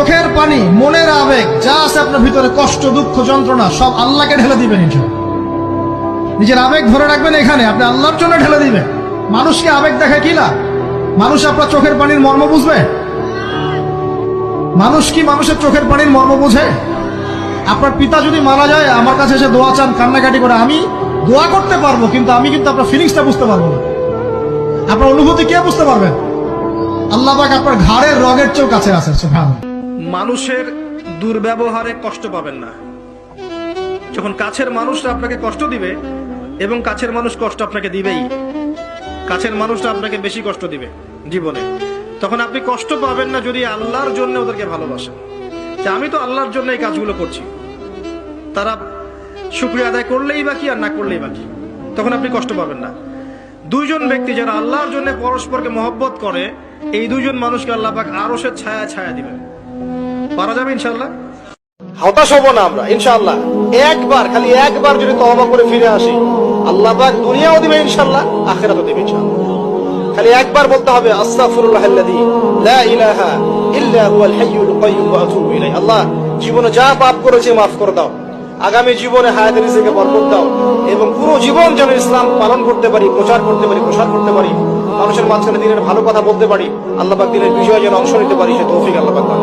চোখের পানি, মনের আবেগ যা আছে আপনার ভিতরে, কষ্ট, দুঃখ, যন্ত্রণা, সব আল্লাহকে ঢেলে দিবেন। নিজের আবেগ ধরে রাখবেন এখানে, আপনি আল্লাহর জন্য ঢেলে দিবেন। মানুষকে আবেগ দেখায় কি লাভ? মানুষ আপনার চোখের পানির মর্ম বুঝবে? মানুষ কি মানুষের চোখের পানির মর্ম বুঝে? আপনার পিতা যদি মারা যায়, আমার কাছে এসে দোয়া চান, কান্নাকাটি করে, আমি দোয়া করতে পারবো, কিন্তু আমি কিন্তু আপনার ফিলিংসটা বুঝতে পারবো না। আপনার অনুভূতি কে বুঝতে পারবেন? আল্লাহ পাক আপনার ঘাড়ের রগের চেয়েও কাছে আছে। সুবহানাল্লাহ। মানুষের দুর্ব্যবহারে কষ্ট পাবেন না। যখন কাছের মানুষরা আপনাকে কষ্ট দিবে, এবং কাছের মানুষ কষ্ট আপনাকে দিবেই, কাছের মানুষরা আপনাকে বেশি কষ্ট দিবে জীবনে, তখন আপনি কষ্ট পাবেন না যদি আল্লাহর জন্য ওদেরকে ভালোবাসেন, যে আমি তো আল্লাহর জন্য এই কাজগুলো করছি, তারা শুকরিয়া আদায় করলেই বাকি আর না করলেই বাকি, তখন আপনি কষ্ট পাবেন না। দুইজন ব্যক্তি যারা আল্লাহর জন্য পরস্পরকে মহব্বত করে, এই দুইজন মানুষকে আল্লাহ পাক আরশের ছায়া ছায়া দিবেন। পারা যাবে ইনশাআল্লাহ। হতাশ হব না আমরা ইনশাআল্লাহ। একবার, খালি একবার যদি তওবা করে ফিরে আসি, আল্লাহ পাক দুনিয়াও দিবে ইনশাআল্লাহ, আখিরাতও দিবে ইনশাআল্লাহ। খালি একবার বলতে হবে আস্তাগফিরুল্লাহাল্লাযী লা ইলাহা ইল্লা হুয়াল হাইয়ুল কাইয়্যুম ওয়া আতুবু ইলাইহি। আল্লাহ, জীবনে যা পাপ করেছি মাফ করে দাও, আগামী জীবনে হায়াতের রিজিকে বরকত দাও, এবং পুরো জীবন যেন ইসলাম পালন করতে পারি, প্রচার করতে পারি, প্রসার করতে পারি, মানুষের মাঝখানে দিনের ভালো কথা বলতে পারি, আল্লাহ পাক দিনের বিজয় যেন অংশ নিতে পারি, সে তৌফিক আল্লাহ পাক দান।